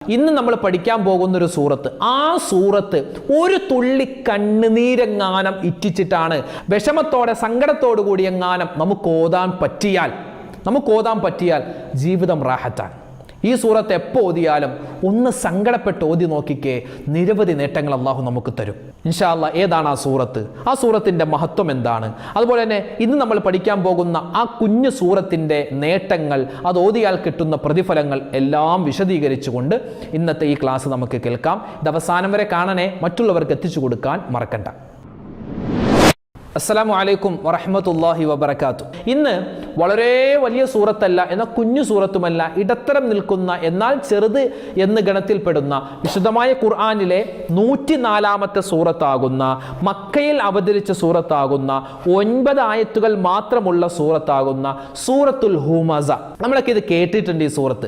ഇന്ന് നമ്മൾ പഠിക്കാൻ പോകുന്ന ഒരു സൂറത്ത്, ആ സൂറത്ത് ഒരു തുള്ളി കണ്ണുനീരെങ്ങാനം ഇറ്റിച്ചിട്ടാണ് വിഷമത്തോടെ സങ്കടത്തോടു കൂടി എങ്ങാനം നമുക്ക് ഓതാൻ പറ്റിയാൽ ജീവിതം റാഹത്താണ്. ഈ സൂറത്ത് എപ്പോൾ ഓതിയാലും ഒന്ന് സങ്കടപ്പെട്ട് ഓതി നോക്കിക്കേ, നിരവധി നേട്ടങ്ങൾ അള്ളാഹു നമുക്ക് തരും ഇൻഷാ അല്ലാഹ്. ഏതാണ് ആ സൂറത്ത്? ആ സൂറത്തിൻ്റെ മഹത്വം എന്താണ്? അതുപോലെ തന്നെ ഇന്ന് നമ്മൾ പഠിക്കാൻ പോകുന്ന ആ കുഞ്ഞു സൂറത്തിൻ്റെ നേട്ടങ്ങൾ, അത് ഓതിയാൽ കിട്ടുന്ന പ്രതിഫലങ്ങൾ എല്ലാം വിശദീകരിച്ചുകൊണ്ട് ഇന്നത്തെ ഈ ക്ലാസ് നമുക്ക് കേൾക്കാം. ഇത് അവസാനം വരെ കാണണേ, മറ്റുള്ളവർക്ക് എത്തിച്ചു കൊടുക്കാൻ മറക്കണ്ട. അസ്സലാമു അലൈക്കും വറഹ്മത്തുള്ളാഹി വബറകാതുഹു. ഇന്ന് വളരെ വലിയ സൂറത്തല്ല, എന്നാൽ കുഞ്ഞു സൂറത്തുമല്ല, ഇടത്തരം നിൽക്കുന്ന എന്നാൽ ചെറുത് എന്ന് ഗണത്തിൽപ്പെടുന്ന വിശുദ്ധമായ ഖുർആനിലെ 104-ാമത്തെ സൂറത്താകുന്ന, മക്കയിൽ അവതരിച്ച സൂറത്താകുന്ന, 9 ആയത്തുകൾ മാത്രമുള്ള സൂറത്താകുന്ന സൂറത്തുൽ ഹുമസ. നമ്മളൊക്കെ ഇത് കേട്ടിട്ടുണ്ട്. ഈ സൂറത്ത്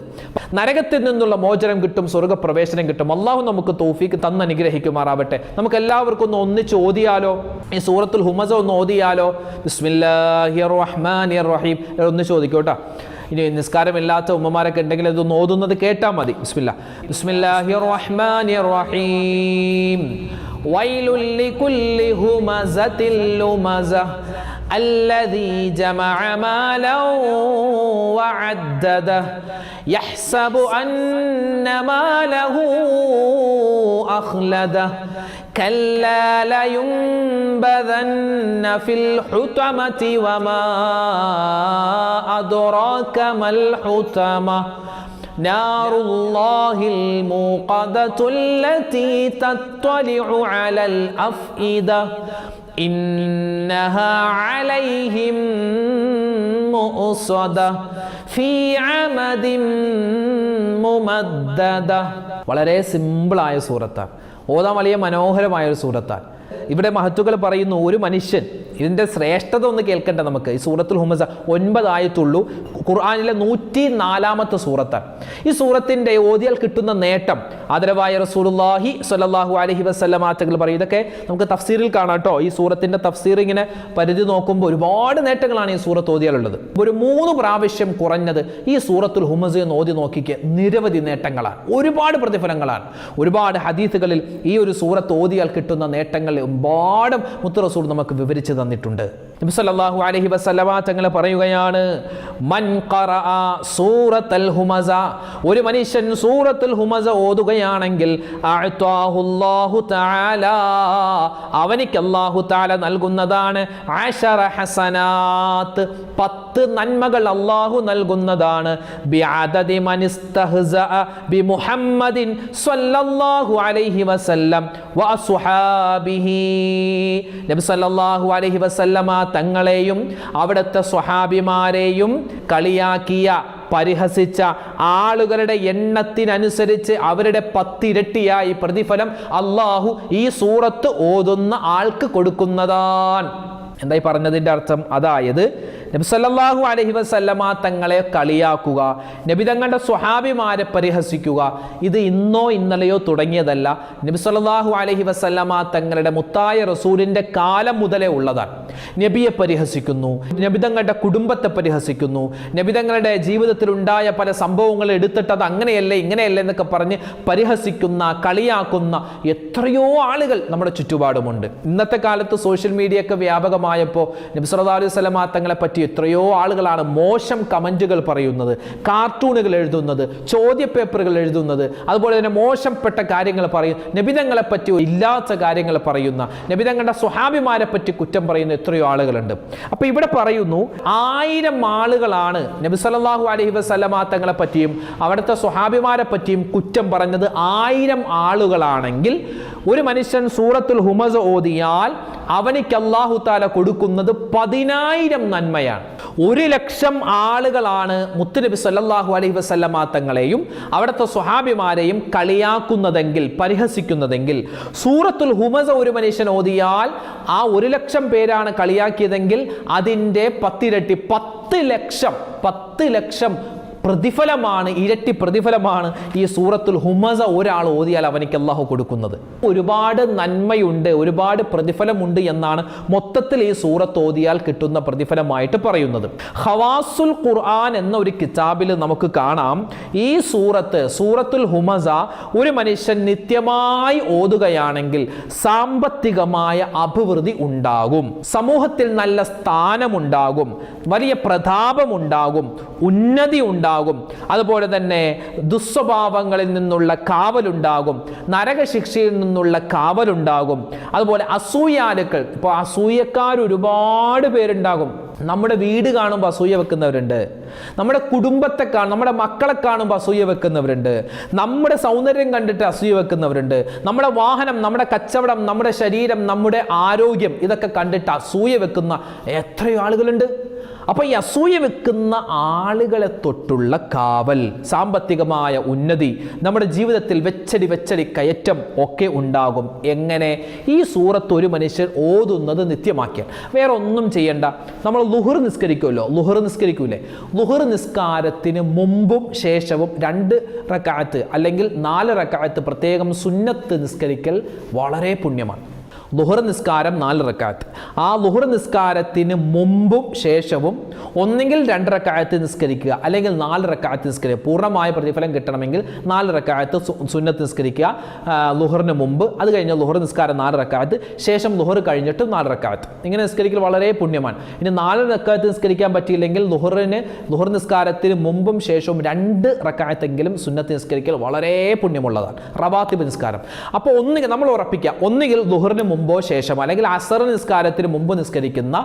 നരകത്തിൽ നിന്നുള്ള മോചനം കിട്ടും, സ്വർഗ്ഗപ്രവേശനം കിട്ടും. അള്ളാഹു നമുക്ക് തൗഫീഖ് തന്ന് അനുഗ്രഹിക്കുമാറാവട്ടെ. നമുക്ക് എല്ലാവർക്കും ഒന്ന് ഒന്നിച്ച് ഓതിയാലോ? ഈ സൂറത്തുൽ ഹുമസ ഒന്ന് ഓതിയാലോ? ബിസ്മില്ലാഹിർ റഹ്മാനിർ റഹീം. ഒന്ന് ചോദിക്കോട്ടാ. ഇനി നിസ്കാരമില്ലാത്ത ഉമ്മമാരൊക്കെ ഉണ്ടെങ്കിൽ ഇതൊന്ന് ഓതുന്നത് കേട്ടാൽ മതി. ബിസ്മില്ലാഹിർ റഹ്മാനിർ റഹീം. വൈലുൽ ലികുല്ലി ഹുമസത്തിൽ ലുമസ الذي جمع مالا وعدده يحسب أن ماله أخلده كلا لينبذن في الحطمة وما أدراك ما الحطمة نار الله الموقدة التي تطلع على الأفئدة إنها عليهم مؤصدة في عمد ممددة. വളരെ സിമ്പിളായ സൂറത്താണ്, ഓതാൻ വലിയ മനോഹരമായ ഒരു സൂറത്താണ്. ഇവിടെ മഹത്തുക്കൾ പറയുന്നു, ഒരു മനുഷ്യൻ, ഇതിൻ്റെ ശ്രേഷ്ഠത ഒന്ന് കേൾക്കണ്ട നമുക്ക്. ഈ സൂറത്തുൽ ഹുമസ 9 ആയത്തുള്ളൂ, ഖുർആനിലെ 104-ാമത്തെ സൂറത്താണ്. ഈ സൂറത്തിൻ്റെ ഓതിയാൽ കിട്ടുന്ന നേട്ടം ആദരവായ റസൂലുള്ളാഹി സ്വല്ലല്ലാഹു അലൈഹി വസല്ലമ തങ്ങൾ പറയും. ഇതൊക്കെ നമുക്ക് തഫ്സീറിൽ കാണാം കേട്ടോ. ഈ സൂറത്തിൻ്റെ തഫ്സീർ ഇങ്ങനെ പരിധി നോക്കുമ്പോൾ ഒരുപാട് നേട്ടങ്ങളാണ് ഈ സൂറത്ത് ഓതിയാലുള്ളത്. ഒരു 3 പ്രാവശ്യം കുറഞ്ഞത് ഈ സൂറത്തുൽ ഹുമസ എന്ന് ഓതി നോക്കിക്ക് നിരവധി നേട്ടങ്ങളാണ്, ഒരുപാട് പ്രതിഫലങ്ങളാണ്. ഒരുപാട് ഹദീസുകളിൽ ഈ ഒരു സൂറത്ത് ഓതിയാൽ കിട്ടുന്ന നേട്ടങ്ങൾ ഒരുപാട് മുത്ത് റസൂൽ നമുക്ക് വിവരിച്ചു തന്നിട്ടുണ്ട്. നബി സല്ലല്ലാഹു അലൈഹി വസല്ലമ തങ്ങൾ പറയുകയാണ്, മൻ ഖറഅ സൂറത്തുൽ ഹുമസ, ഒരു മനുഷ്യൻ സൂറത്തുൽ ഹുമസ ഓതുകയാണെങ്കിൽ അഅതാഹുല്ലാഹു തആല, അവനിക്ക് അല്ലാഹു തആല നൽകുന്നതാണ് 10 ഹസനാത്ത്, 10 നന്മകൾ അല്ലാഹു നൽകുന്നതാണ്. ബിഅദദി മൻ ഇസ്തഹ്സഅ ബി മുഹമ്മദിൻ സ്വല്ലല്ലാഹു അലൈഹി വസല്ലം വ അസ്ഹാബിഹി. നബി സല്ലല്ലാഹു അലൈഹി വസല്ലമ തങ്ങളെയും അവിടുത്തെ സ്വഹാബിമാരെയും കളിയാക്കിയ, പരിഹസിച്ച ആളുകളുടെ എണ്ണത്തിനനുസരിച്ച് അവരുടെ 10 ഇരട്ടിയായി പ്രതിഫലം അള്ളാഹു ഈ സൂറത്ത് ഓതുന്ന ആൾക്ക് കൊടുക്കുന്നതാണ്. എന്തായി പറഞ്ഞതിൻ്റെ അർത്ഥം? അതായത് നബി സല്ലല്ലാഹു അലൈഹി വസല്ലമ തങ്ങളെ കളിയാക്കുക, നബി തങ്ങളുടെ സ്വഹാബിമാരെ പരിഹസിക്കുക, ഇത് ഇന്നോ ഇന്നലെയോ തുടങ്ങിയതല്ല. നബി സല്ലല്ലാഹു അലൈഹി വസല്ലമ തങ്ങളുടെ മുത്തായ റസൂലിൻ്റെ കാലം മുതലേ ഉള്ളതാണ്. നബിയെ പരിഹസിക്കുന്നു, നബി തങ്ങളുടെ കുടുംബത്തെ പരിഹസിക്കുന്നു, നബി തങ്ങളുടെ ജീവിതത്തിൽ ഉണ്ടായ പല സംഭവങ്ങൾ എടുത്തിട്ട് അത് അങ്ങനെയല്ലേ ഇങ്ങനെയല്ലേ എന്നൊക്കെ പറഞ്ഞ് പരിഹസിക്കുന്ന, കളിയാക്കുന്ന എത്രയോ ആളുകൾ നമ്മുടെ ചുറ്റുപാടുമുണ്ട്. ഇന്നത്തെ കാലത്ത് സോഷ്യൽ മീഡിയ ഒക്കെ വ്യാപകമായപ്പോൾ നബി സല്ലല്ലാഹു അലൈഹി വസല്ലമ തങ്ങളെ പറ്റി എത്രയോ ആളുകളാണ് മോശം കമന്റുകൾ പറയുന്നത്, കാർട്ടൂണുകൾ എഴുതുന്നത്, ചോദ്യപേപ്പറുകൾ എഴുതുന്നത്, അതുപോലെ തന്നെ മോശപ്പെട്ട കാര്യങ്ങൾ പറയും, നബിതങ്ങളെ പറ്റി ഇല്ലാത്ത കാര്യങ്ങൾ പറയുന്ന, നബിതങ്ങളുടെ സ്വഹാബിമാരെ പറ്റി കുറ്റം പറയുന്ന എത്രയോ ആളുകളുണ്ട്. അപ്പൊ ഇവിടെ പറയുന്നു 1000 ആളുകളാണ് നബി സല്ലല്ലാഹു അലൈഹി വസല്ലമ തങ്ങളെ പറ്റിയും അവിടുത്തെ സ്വഹാബിമാരെ പറ്റിയും കുറ്റം പറഞ്ഞത്. 1000 ആളുകളാണെങ്കിൽ ഒരു മനുഷ്യൻ സൂറത്തുൽ ഹുമസ ഓതിയാൽ അവനിക്ക് അല്ലാഹു തആല കൊടുക്കുന്നത് 10,000 നന്മയാണ്. 1,00,000 ആളുകളാണ് മുത്തുനബി സല്ലല്ലാഹു അലൈഹി വസല്ലമ തങ്ങളെയും അവിടുത്തെ സ്വഹാബിമാരെയും കളിയാക്കുന്നതെങ്കിൽ, പരിഹസിക്കുന്നതെങ്കിൽ, സൂറത്തുൽ ഹുമസ ഒരു മനുഷ്യൻ ഓതിയാൽ ആ 1,00,000 പേരാണ് കളിയാക്കിയതെങ്കിൽ അതിൻ്റെ 10 ഇരട്ടി, 10 ലക്ഷം പ്രതിഫലമാണ്, ഇരട്ടി പ്രതിഫലമാണ് ഈ സൂറത്തുൽ ഹുമസ ഒരാൾ ഓതിയാൽ അവനിക്ക് അള്ളാഹു കൊടുക്കുന്നത്. ഒരുപാട് നന്മയുണ്ട്, ഒരുപാട് പ്രതിഫലമുണ്ട് എന്നാണ് മൊത്തത്തിൽ ഈ സൂറത്ത് ഓതിയാൽ കിട്ടുന്ന പ്രതിഫലമായിട്ട് പറയുന്നത്. ഖവാസുൽ ഖുർആൻ എന്ന ഒരു കിതാബിൽ നമുക്ക് കാണാം, ഈ സൂറത്തുൽ ഹുമസ ഒരു മനുഷ്യൻ നിത്യമായി ഓതുകയാണെങ്കിൽ സാമ്പത്തികമായ അഭിവൃദ്ധി ഉണ്ടാകും, സമൂഹത്തിൽ നല്ല സ്ഥാനമുണ്ടാകും, വലിയ പ്രതാപമുണ്ടാകും, ഉന്നതി ഉണ്ടാകും, അതുപോലെ തന്നെ ദുസ്വഭാവങ്ങളിൽ നിന്നുള്ള കാവലുണ്ടാകും, നരകശിക്ഷയിൽ നിന്നുള്ള കാവലുണ്ടാകും, അതുപോലെ അസൂയാലുക്കൾ, ഇപ്പോൾ അസൂയക്കാർ ഒരുപാട് പേരുണ്ടാകും. നമ്മുടെ വീട് കാണുമ്പോൾ അസൂയ വെക്കുന്നവരുണ്ട്, നമ്മുടെ കുടുംബത്തെ നമ്മുടെ മക്കളെ കാണുമ്പോൾ അസൂയ വെക്കുന്നവരുണ്ട്, നമ്മുടെ സൗന്ദര്യം കണ്ടിട്ട് അസൂയ വെക്കുന്നവരുണ്ട്, നമ്മുടെ വാഹനം, നമ്മുടെ കച്ചവടം, നമ്മുടെ ശരീരം, നമ്മുടെ ആരോഗ്യം ഇതൊക്കെ കണ്ടിട്ട് അസൂയ വെക്കുന്ന എത്രയോ ആളുകളുണ്ട്. അപ്പോൾ ഈ അസൂയ വെക്കുന്ന ആളുകളെ തൊട്ടുള്ള കാവൽ, സാമ്പത്തികമായ ഉന്നതി, നമ്മുടെ ജീവിതത്തിൽ വെച്ചടി കയറ്റം ഒക്കെ ഉണ്ടാകും. എങ്ങനെ? ഈ സൂറത്ത് ഒരു മനുഷ്യൻ ഓതുന്നത് നിത്യമാക്കിയാൽ. വേറെ ഒന്നും ചെയ്യണ്ട. നമ്മൾ ളുഹർ നിസ്കരിക്കുമല്ലോ, ളുഹർ നിസ്കരിക്കൂലേ, ളുഹർ നിസ്കാരത്തിന് മുമ്പും ശേഷവും 2 റക്അത്ത് അല്ലെങ്കിൽ 4 റക്അത്ത് പ്രത്യേകം സുന്നത്ത് നിസ്കരിക്കൽ വളരെ പുണ്യമാണ്. ളുഹർ നിസ്കാരം 4 റക്അത്ത്, ആ ളുഹർ നിസ്കാരത്തിന് മുമ്പും ശേഷവും ഒന്നെങ്കിൽ 2 റക്അത്ത് നിസ്കരിക്കുക അല്ലെങ്കിൽ 4 റക്അത്ത് നിസ്കരിക്കുക. പൂർണ്ണമായ പ്രതിഫലം കിട്ടണമെങ്കിൽ 4 റക്അത്ത് സുന്നത്ത് നിസ്കരിക്കുക ളുഹറിന് മുമ്പ്, അത് കഴിഞ്ഞ് ളുഹർ നിസ്കാരം 4 റക്അത്ത്, ശേഷം ളുഹർ കഴിഞ്ഞിട്ട് 4 റക്അത്ത്. ഇങ്ങനെ നിസ്കരിക്കൽ വളരെ പുണ്യമാണ്. ഇനി 4 റക്അത്ത് നിസ്കരിക്കാൻ പറ്റിയില്ലെങ്കിൽ ളുഹർ നിസ്കാരത്തിന് മുമ്പും ശേഷവും 2 റക്അത്തെങ്കിലും സുന്നത്ത് നിസ്കരിക്കൽ വളരെ പുണ്യമുള്ളതാണ്, റവാത്തിബ് നിസ്കാരം. അപ്പോൾ ഒന്നുകിൽ നമ്മൾ ഉറപ്പിക്കുക, ഒന്നുകിൽ ളുഹറിന് മുമ്പോ ശേഷം അല്ലെങ്കിൽ അസർ നിസ്കാരത്തിന് മുമ്പ് നിസ്കരിക്കുന്ന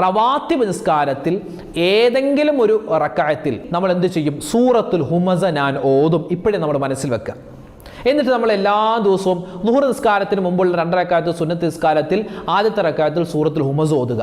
റവാത്തിബ് നിസ്കാരത്തിൽ ഏതെങ്കിലും ഒരു റക്അത്തിൽ നമ്മൾ എന്ത് ചെയ്യും? സൂറത്തുൽ ഹുമസ ഞാൻ ഓതും. ഇപ്പോഴേ നമ്മുടെ മനസ്സിൽ വെക്കുക. എന്നിട്ട് നമ്മൾ എല്ലാ ദിവസവും ളുഹർ നിസ്കാരത്തിന് മുമ്പുള്ള 2 റക്അത്ത് സുന്നത്ത് നിസ്കാരത്തിൽ ആദ്യത്തെ റക്അത്തിൽ സൂറത്തുൽ ഹുമസ ഓതുക.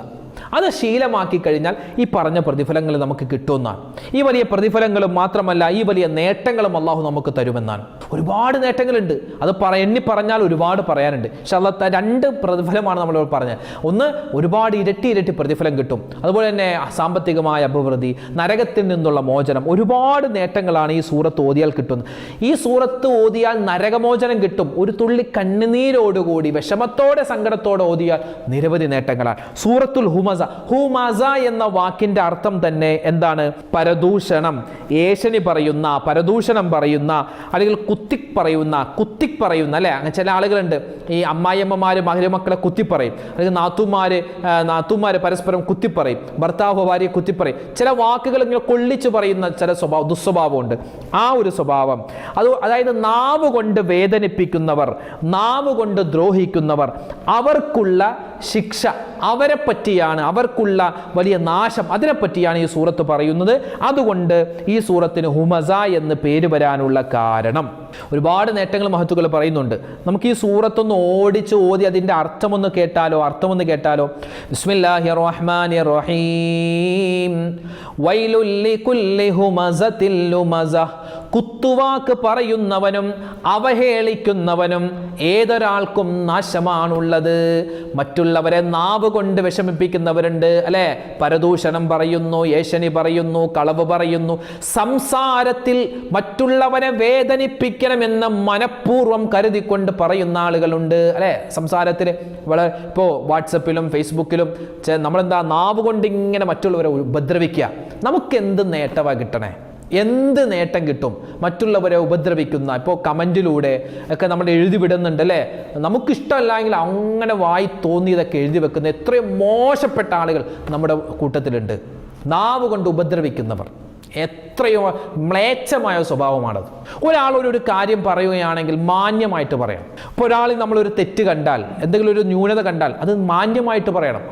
അത് ശീലമാക്കി കഴിഞ്ഞാൽ ഈ പറഞ്ഞ പ്രതിഫലങ്ങൾ നമുക്ക് കിട്ടുമെന്നാണ്. ഈ വലിയ പ്രതിഫലങ്ങളും മാത്രമല്ല, ഈ വലിയ നേട്ടങ്ങളും അള്ളാഹു നമുക്ക് തരുമെന്നാണ്. ഒരുപാട് നേട്ടങ്ങളുണ്ട്, അത് എണ്ണി പറഞ്ഞാൽ ഒരുപാട് പറയാനുണ്ട്. പക്ഷെ അല്ലാത്ത 2 പ്രതിഫലമാണ് നമ്മൾ പറഞ്ഞത്. ഒന്ന്, ഒരുപാട് ഇരട്ടി പ്രതിഫലം കിട്ടും. അതുപോലെ തന്നെ സാമ്പത്തികമായ അഭിവൃദ്ധി, നരകത്തിൽ നിന്നുള്ള മോചനം, ഒരുപാട് നേട്ടങ്ങളാണ് ഈ സൂറത്ത് ഓതിയാൽ കിട്ടുന്നത്. ഈ സൂറത്ത് ഓതിയാൽ നരകമോചനം കിട്ടും. ഒരു തുള്ളി കണ്ണുനീരോടുകൂടി വിഷമത്തോടെ സങ്കടത്തോടെ ഓതിയാൽ നിരവധി നേട്ടങ്ങളാണ്. സൂറത്തുൽ ഹുമസ എന്ന വാക്കിന്റെ അർത്ഥം തന്നെ എന്താണ്? പരദൂഷണം, ഏഷണി പറയുന്ന, പരദൂഷണം പറയുന്ന, അല്ലെങ്കിൽ കുത്തിക് പറയുന്ന അല്ലെ. അങ്ങനെ ചില ആളുകളുണ്ട്, ഈ അമ്മായിയമ്മമാര് മരുമക്കളെ കുത്തിപ്പറയും, അല്ലെങ്കിൽ നാത്തൂമാര് പരസ്പരം കുത്തിപ്പറയും, ഭർത്താവ് ഭാര്യയെ കുത്തിപ്പറയും. ചില വാക്കുകൾ ഇങ്ങനെ കൊള്ളിച്ചു പറയുന്ന ചില ദുസ്വഭാവമുണ്ട്. ആ ഒരു സ്വഭാവം, അതായത് നാവ് കൊണ്ട് വേദനിപ്പിക്കുന്നവർ, നാവ് കൊണ്ട് ദ്രോഹിക്കുന്നവർ, അവർക്കുള്ള ശിക്ഷ, അവരെ പറ്റിയാണ്, അവർക്കുള്ള വലിയ നാശം, അതിനെപ്പറ്റിയാണ് ഈ സൂറത്ത് പറയുന്നത്. അതുകൊണ്ട് ഈ സൂറത്തിന് ഹുമസ എന്ന് പേര് വരാനുള്ള കാരണം ഒരുപാട് നേട്ടങ്ങൾ മഹത്തുക്കൾ പറയുന്നുണ്ട്. നമുക്ക് ഈ സൂറത്തൊന്ന് ഓതി അതിൻ്റെ അർത്ഥമൊന്ന് കേട്ടാലോ. ബിസ്മില്ലാഹിർ റഹ്മാനിർ റഹീം. വൈലുൽ ലികുല്ലി ഹുമസത്തിൽ ലുമസ. കുത്തുവാക്ക് പറയുന്നവനും അവഹേളിക്കുന്നവനും ഏതൊരാൾക്കും നാശമാണുള്ളത്. മറ്റുള്ളവരെ നാവ് കൊണ്ട് വിഷമിപ്പിക്കുന്നവരുണ്ട് അല്ലെ, പരദൂഷണം പറയുന്നു, ഏഷണി പറയുന്നു, കളവ് പറയുന്നു, സംസാരത്തിൽ മറ്റുള്ളവരെ വേദനിപ്പിക്കണമെന്ന് മനഃപൂർവ്വം കരുതിക്കൊണ്ട് പറയുന്ന ആളുകളുണ്ട് അല്ലെ. സംസാരത്തിൽ ഇപ്പോൾ വാട്സപ്പിലും ഫേസ്ബുക്കിലും നമ്മളെന്താ നാവ് കൊണ്ട് ഇങ്ങനെ മറ്റുള്ളവരെ ഉപദ്രവിക്കുക. നമുക്ക് എന്ത് നേട്ടമാണ് കിട്ടണേ? എന്ത് നേട്ടം കിട്ടും? മറ്റുള്ളവരെ ഉപദ്രവിക്കുന്ന, ഇപ്പോൾ കമൻറ്റിലൂടെ ഒക്കെ നമ്മൾ എഴുതി വിടുന്നുണ്ട് അല്ലേ. നമുക്കിഷ്ടമല്ലെങ്കിൽ അങ്ങനെ വായി തോന്നിയതൊക്കെ എഴുതി വെക്കുന്ന എത്രയോ മോശപ്പെട്ട ആളുകൾ നമ്മുടെ കൂട്ടത്തിലുണ്ട്. നാവ് കൊണ്ട് ഉപദ്രവിക്കുന്നവർ എത്രയോ മ്ലേച്ഛമായ സ്വഭാവമാണത്. ഒരാളൊരു കാര്യം പറയുകയാണെങ്കിൽ മാന്യമായിട്ട് പറയണം. ഇപ്പോൾ ഒരാളിൽ നമ്മളൊരു തെറ്റ് കണ്ടാൽ, എന്തെങ്കിലും ഒരു ന്യൂനത കണ്ടാൽ അത് മാന്യമായിട്ട് പറയണം.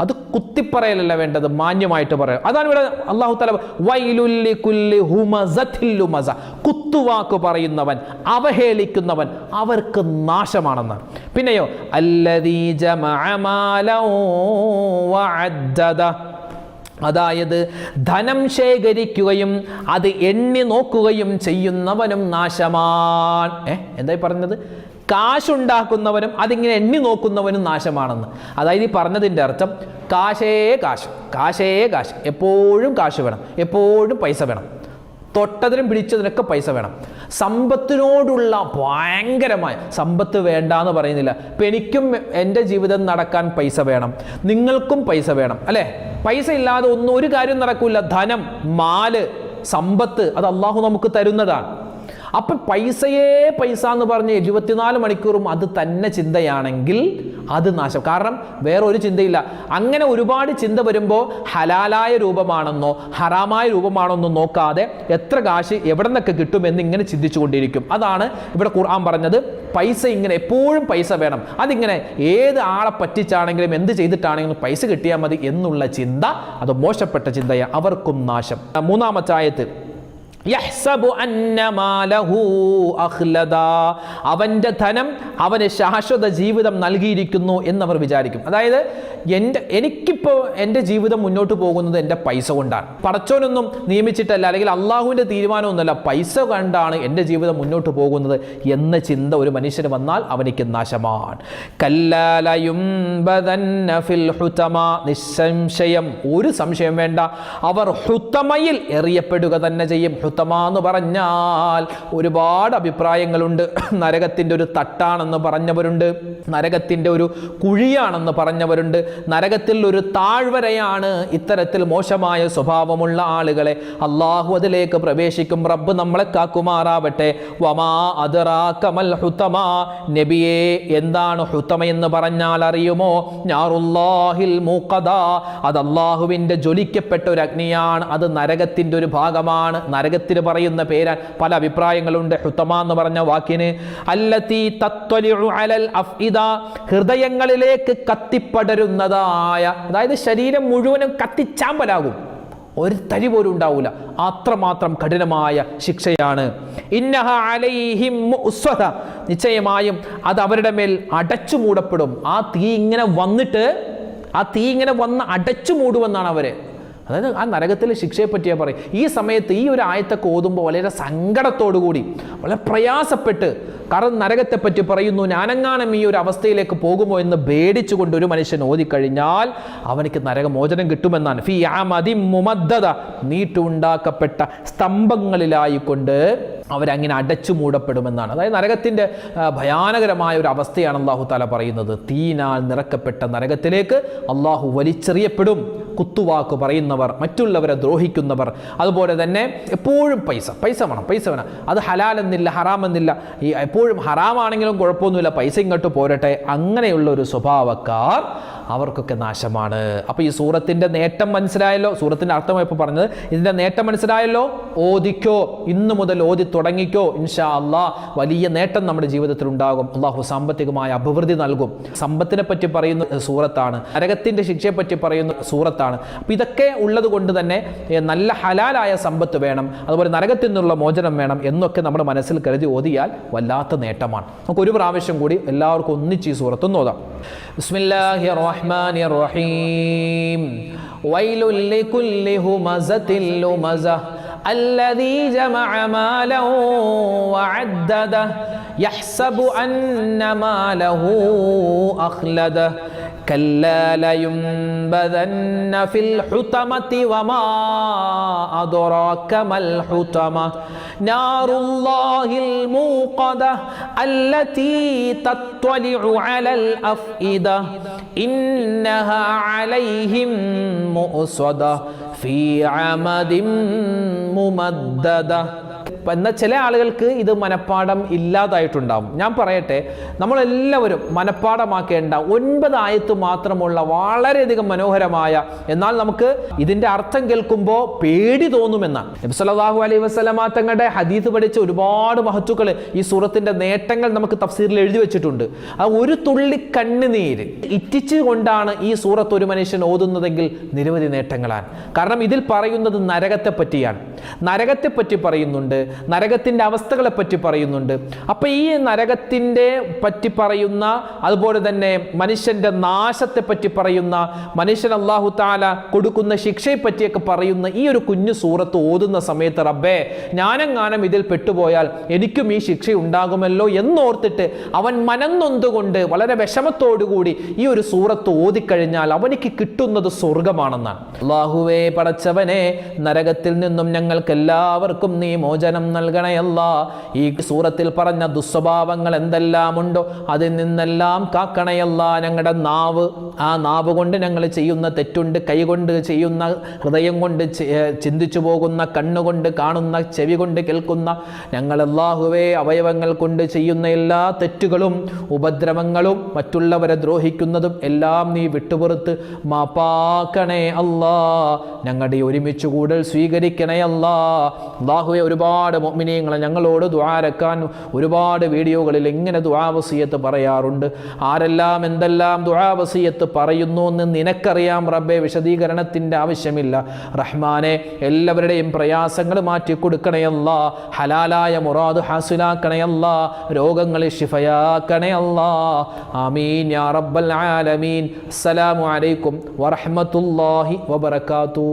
അത് കുത്തിപ്പറയലല്ല വേണ്ടത്, മാന്യമായിട്ട് പറയാം. അതാണ് ഇവിടെ അല്ലാഹു തആല വൈലുൽ ലികുല്ലി ഹുമസത്തിൽ ലുമസ. കുത്തുവാക്ക് പറയുന്നവൻ, അവഹേളിക്കുന്നവൻ അവർക്ക് നാശമാണെന്ന്. പിന്നെയോ അല്ലദീ ജമഅ മാലൻ വഅദ്ദദ. അതായത് ധനം ശേഖരിക്കുകയും അത് എണ്ണി നോക്കുകയും ചെയ്യുന്നവനും നാശമാൻ. എന്തായി പറഞ്ഞത്? കാശുണ്ടാക്കുന്നവനും അതിങ്ങനെ എണ്ണി നോക്കുന്നവനും നാശമാണെന്ന്. അതായത് ഈ പറഞ്ഞതിൻ്റെ അർത്ഥം കാശേ കാശ്, എപ്പോഴും കാശ് വേണം, എപ്പോഴും പൈസ വേണം. തൊട്ടതിനും പിടിച്ചതിനൊക്കെ പൈസ വേണം. സമ്പത്തിനോടുള്ള ഭയങ്കരമായ സമ്പത്ത് വേണ്ട എന്ന് പറയുന്നില്ല. ഇപ്പം എനിക്കും എൻ്റെ ജീവിതം നടക്കാൻ പൈസ വേണം, നിങ്ങൾക്കും പൈസ വേണം അല്ലേ? പൈസ ഇല്ലാതെ ഒന്നും ഒരു കാര്യം നടക്കില്ല. ധനം, മാല്, സമ്പത്ത് അത് അള്ളാഹു നമുക്ക് തരുന്നതാണ്. അപ്പം പൈസയെ പൈസ എന്ന് പറഞ്ഞ് 24 മണിക്കൂറും അത് തന്നെ ചിന്തയാണെങ്കിൽ അത് നാശം. കാരണം വേറെ ഒരു ചിന്തയില്ല. അങ്ങനെ ഒരുപാട് ചിന്ത വരുമ്പോൾ ഹലാലായ രൂപമാണെന്നോ ഹറാമായ രൂപമാണെന്നോ നോക്കാതെ എത്ര കാശ് എവിടെ നിന്നൊക്കെ കിട്ടുമെന്ന് ഇങ്ങനെ ചിന്തിച്ചു കൊണ്ടിരിക്കും. അതാണ് ഇവിടെ ഖുർആൻ പറഞ്ഞത്, പൈസ ഇങ്ങനെ എപ്പോഴും പൈസ വേണം. അതിങ്ങനെ ഏത് ആളെ പറ്റിച്ചാണെങ്കിലും എന്ത് ചെയ്തിട്ടാണെങ്കിലും പൈസ കിട്ടിയാൽ മതി എന്നുള്ള ചിന്ത അത് മോശപ്പെട്ട ചിന്തയാണ്, അവർക്കും നാശം. 3-ാമത്തെ ആയത്ത്, യഹ്സബു അന്ന മാലഹു അഖ്ലദ, അവൻ്റെ ധനം അവന് ശാശ്വത ജീവിതം നൽകിയിരിക്കുന്നു എന്നവർ വിചാരിക്കും. അതായത് എനിക്കിപ്പോൾ എൻ്റെ ജീവിതം മുന്നോട്ട് പോകുന്നത് എൻ്റെ പൈസ കൊണ്ടാണ്, പടച്ചോനൊന്നും നിയമിച്ചിട്ടല്ല, അല്ലെങ്കിൽ അള്ളാഹുവിൻ്റെ തീരുമാനമൊന്നുമല്ല, പൈസ കൊണ്ടാണ് എൻ്റെ ജീവിതം മുന്നോട്ട് പോകുന്നത് എന്ന ചിന്ത ഒരു മനുഷ്യന് വന്നാൽ അവനിക്ക് നാശമാണ്. കല്ലാ ലയുംബദന്ന ഫിൽ ഹുതമ, നിസ്സംശയം ഒരു സംശയം വേണ്ട, അവർ ഹുതമയിൽ എറിയപ്പെടുക തന്നെ ചെയ്യും. ഹുതമ എന്ന് പറഞ്ഞാൽ ഒരുപാട് അഭിപ്രായങ്ങളുണ്ട്. നരകത്തിൻ്റെ ഒരു തട്ടാണെന്ന് പറഞ്ഞവരുണ്ട്, നരകത്തിൻ്റെ ഒരു കുഴിയാണെന്ന് പറഞ്ഞവരുണ്ട്, നരകത്തിൽ ഒരു താഴ്വരയാണ്. ഇത്തരത്തിൽ മോശമായ സ്വഭാവമുള്ള ആളുകളെ അള്ളാഹു അതിലേക്ക് പ്രവേശിക്കും. റബ്ബ് നമ്മളെ കാക്കുമാറാവട്ടെ. വമാ അദ്റാക മൽ ഹുതമ, നബിയെ എന്താണ് ഹുതമ എന്ന് പറഞ്ഞാൽ അറിയുമോ? നാറുല്ലാഹിൽ മൂഖദ, അത് അള്ളാഹുവിൻ്റെ ജ്വലിക്കപ്പെട്ട ഒരു അഗ്നിയാണ്, അത് നരകത്തിൻ്റെ ഒരു ഭാഗമാണ്. നരകത്തിന് പറയുന്ന പേരാൻ പല അഭിപ്രായങ്ങളുണ്ട് ഹുതമ എന്ന് പറഞ്ഞ വാക്കിന്. അല്ലതി തത്വലിഉ അലൽ അഫ്ഇദ, ഹൃദയങ്ങളിലേക്ക് കത്തിപ്പടരുന്നതായ, അതായത് ശരീരം മുഴുവനും കത്തിച്ചാമ്പലാകും, ഒരു തരി പോലും ഉണ്ടാവില്ല, അത്രമാത്രം കഠിനമായ ശിക്ഷയാണ്. ഇന്നഹ അലൈഹിം മുഅ്സദ, നിശ്ചയമായും അത് അവരുടെ മേൽ അടച്ചു മൂടപ്പെടും. ആ തീ ഇങ്ങനെ വന്ന് അടച്ചു മൂടുമെന്നാണ് അവരെ. അതായത് ആ നരകത്തിലെ ശിക്ഷയെ പറ്റിയാ പറയും. ഈ സമയത്ത് ഈ ഒരു ആയത്തൊക്കെ ഓതുമ്പോൾ വളരെ സങ്കടത്തോടു കൂടി, വളരെ പ്രയാസപ്പെട്ട്, കാരണം നരകത്തെപ്പറ്റി പറയുന്നു, ഞാനെങ്ങാനും ഈ ഒരു അവസ്ഥയിലേക്ക് പോകുമോ എന്ന് പേടിച്ചുകൊണ്ട് ഒരു മനുഷ്യൻ ഓതിക്കഴിഞ്ഞാൽ അവനിക്ക് നരകമോചനം കിട്ടുമെന്നാണ്. ഫീ അമദിൻ മുമദ്ദദ, നീട്ടുണ്ടാക്കപ്പെട്ട സ്തംഭങ്ങളിലായിക്കൊണ്ട് അവരങ്ങനെ അടച്ചു മൂടപ്പെടുമെന്നാണ്. അതായത് നരകത്തിൻ്റെ ഭയാനകരമായ ഒരു അവസ്ഥയാണ് അള്ളാഹു താല പറയുന്നത്. തീനാൽ നിറക്കപ്പെട്ട നരകത്തിലേക്ക് അള്ളാഹു വലിച്ചെറിയപ്പെടും. കുത്തുവാക്ക് പറയുന്നവർ, മറ്റുള്ളവരെ ദ്രോഹിക്കുന്നവർ, അതുപോലെ തന്നെ എപ്പോഴും പൈസ വേണം. അത് ഹലാലെന്നില്ല, ഹറാമെന്നില്ല. ഈ എപ്പോഴും ഹറാമാണെങ്കിലും കുഴപ്പമൊന്നുമില്ല, പൈസ ഇങ്ങോട്ട് പോരട്ടെ, അങ്ങനെയുള്ള ഒരു സ്വഭാവക്കാർ അവർക്കൊക്കെ നാശമാണ്. അപ്പോൾ ഈ സൂറത്തിൻ്റെ നേട്ടം മനസ്സിലായല്ലോ, സൂറത്തിൻ്റെ അർത്ഥം ഇപ്പോൾ പറഞ്ഞത്, ഇതിൻ്റെ നേട്ടം മനസ്സിലായല്ലോ. ഓദിക്കോ, ഇന്നു മുതൽ ഓതി തുടങ്ങിക്കോ, ഇൻഷാ അള്ളാഹ് വലിയ നേട്ടം നമ്മുടെ ജീവിതത്തിൽ ഉണ്ടാകും. അള്ളാഹു സാമ്പത്തികമായ അഭിവൃദ്ധി നൽകും. സമ്പത്തിനെ പറ്റി പറയുന്ന സൂറത്താണ്, നരകത്തിൻ്റെ ശിക്ഷയെ പറ്റി പറയുന്ന സൂറത്താണ്. അപ്പോൾ ഇതൊക്കെ ഉള്ളത് കൊണ്ട് തന്നെ നല്ല ഹലാലായ സമ്പത്ത് വേണം, അതുപോലെ നരകത്തിൽ നിന്നുള്ള മോചനം വേണം എന്നൊക്കെ നമ്മുടെ മനസ്സിൽ കരുതി ഓതിയാൽ വല്ലാത്ത നേട്ടമാണ്. നമുക്ക് ഒരു പ്രാവശ്യം കൂടി എല്ലാവർക്കും ഒന്നിച്ച് ഈ സൂറത്തൊന്ന് ഓതാം. ബിസ്മില്ലാഹിർ റഹ്മാനിർ റഹീം. വൈലുൽ ലികുല്ലി ഹുമസത്തിൽ ലുമസ الذي جمع مالا وعدده يحسب أن ماله أخلده كلا لينبذن في الحطمة وما أدراك ما الحطمة نار الله الموقدة التي تطلع على الأفئدة إنها عليهم مؤصدة في عمد ممددة. എന്നാൽ ചില ആളുകൾക്ക് ഇത് മനപ്പാഠം ഇല്ലാതായിട്ടുണ്ടാവും. ഞാൻ പറയട്ടെ, നമ്മളെല്ലാവരും മനപ്പാഠമാക്കേണ്ട 9 ആയത്ത് മാത്രമുള്ള വളരെയധികം മനോഹരമായ, എന്നാൽ നമുക്ക് ഇതിൻ്റെ അർത്ഥം കേൾക്കുമ്പോൾ പേടി തോന്നുമെന്നാണ്. നബി സല്ലല്ലാഹു അലൈഹി വസല്ലമ തങ്ങളുടെ ഹദീസ് പഠിച്ച ഒരുപാട് മഹത്തുക്കൾ ഈ സൂറത്തിൻ്റെ നേട്ടങ്ങൾ നമുക്ക് തഫ്സീറിൽ എഴുതി വെച്ചിട്ടുണ്ട്. ആ ഒരു തുള്ളി കണ്ണുനീര് ഇറ്റിച്ചു കൊണ്ടാണ് ഈ സൂറത്ത് ഒരു മനുഷ്യൻ ഓതുന്നതെങ്കിൽ നിരവധി നേട്ടങ്ങളാണ്. കാരണം ഇതിൽ പറയുന്നത് നരകത്തെ പറ്റിയാണ്. നരകത്തെ പറ്റി പറയുന്നുണ്ട്, നരകത്തിൻ്റെ അവസ്ഥകളെ പറ്റി പറയുന്നുണ്ട്. അപ്പം ഈ നരകത്തിൻ്റെ പറ്റി പറയുന്ന, അതുപോലെ തന്നെ മനുഷ്യൻ്റെ നാശത്തെ പറ്റി പറയുന്ന, മനുഷ്യൻ അല്ലാഹു തആല കൊടുക്കുന്ന ശിക്ഷയെ പറ്റിയൊക്കെ പറയുന്ന ഈ ഒരു കുഞ്ഞു സൂറത്ത് ഓതുന്ന സമയത്ത് റബ്ബേ ഞാനെങ്ങാനും ഇതിൽ പെട്ടുപോയാൽ എനിക്കും ഈ ശിക്ഷ ഉണ്ടാകുമല്ലോ എന്നോർത്തിട്ട് അവൻ മനംനൊന്തുകൊണ്ട് വളരെ വിഷമത്തോടുകൂടി ഈ ഒരു സൂറത്ത് ഓതിക്കഴിഞ്ഞാൽ അവനിക്ക് കിട്ടുന്നത് സ്വർഗമാണെന്നാണ്. അല്ലാഹുവേ പടച്ചവനെ, നരകത്തിൽ നിന്നും ഞങ്ങൾക്ക് എല്ലാവർക്കും നീ മോചനം നൽകണയല്ല. ഈ സൂറത്തിൽ പറഞ്ഞ ദുസ്വഭാവങ്ങൾ എന്തെല്ലാമുണ്ടോ അതിൽ നിന്നെല്ലാം കാക്കണയല്ല. ഞങ്ങളുടെ നാവ്, ആ നാവ് കൊണ്ട് ഞങ്ങൾ ചെയ്യുന്ന തെറ്റുണ്ട്, കൈകൊണ്ട് ചെയ്യുന്ന, ഹൃദയം കൊണ്ട് ചിന്തിച്ചു പോകുന്ന, കണ്ണുകൊണ്ട് കാണുന്ന, ചെവി കൊണ്ട് കേൾക്കുന്ന, ഞങ്ങൾ അല്ലാഹുവേ അവയവങ്ങൾ കൊണ്ട് ചെയ്യുന്ന എല്ലാ തെറ്റുകളും ഉപദ്രവങ്ങളും മറ്റുള്ളവരെ ദ്രോഹിക്കുന്നതും എല്ലാം നീ വിട്ടുപുറത്ത് മാപ്പാക്കണേ അല്ലാ. ഞങ്ങളുടെ ഒരുമിച്ച് കൂടൽ സ്വീകരിക്കണേ അല്ലാ. അല്ലാഹുവേ, ഒരുപാട് മുഅ്മിനീങ്ങളെ ഞങ്ങളോട് ദുആരക്കാൻ ഒരുപാട് വീഡിയോകളിൽ ഇങ്ങനെ ദുആ വസിയത്ത് പറയാറുണ്ട്. ആരെല്ലാം എന്തെല്ലാം ദുആ വസിയത്ത് പറയുന്നു എന്ന് നിനക്കറിയാം റബ്ബേ, വിശദീകരണത്തിൻ്റെ ആവശ്യമില്ല. റഹ്മാനെ, എല്ലാവരുടെയും പ്രയാസങ്ങൾ മാറ്റിക്കൊടുക്കണയല്ല, ഹലാലായ മുറാദ് ഹാസിലാക്കണയല്ല, രോഗങ്ങളെ ശിഫയാക്കണയല്ല. ആമീൻ യാ റബ്ബൽ ആലമീൻ. അസ്സലാമു അലൈക്കും വറഹ്മത്തുള്ളാഹി വബറകാതുഹു.